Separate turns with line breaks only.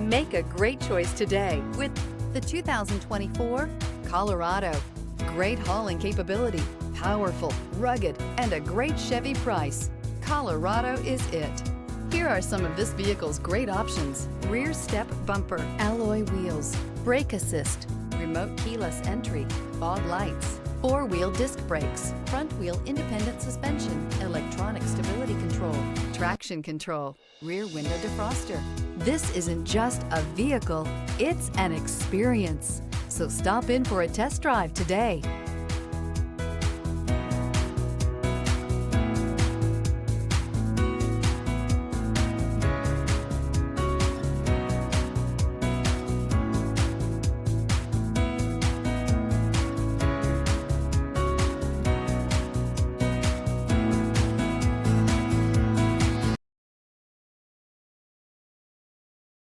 Make a great choice today with the 2024 Colorado. Great hauling capability, powerful, rugged, and a great Chevy price. Colorado is it. Here are some of this vehicle's great options: rear step bumper, alloy wheels, brake assist, remote keyless entry, fog lights, four-wheel disc brakes, front-wheel independent suspension, electronic stability control, traction control, rear window defroster. This isn't just a vehicle, it's an experience. So stop in for a test drive today.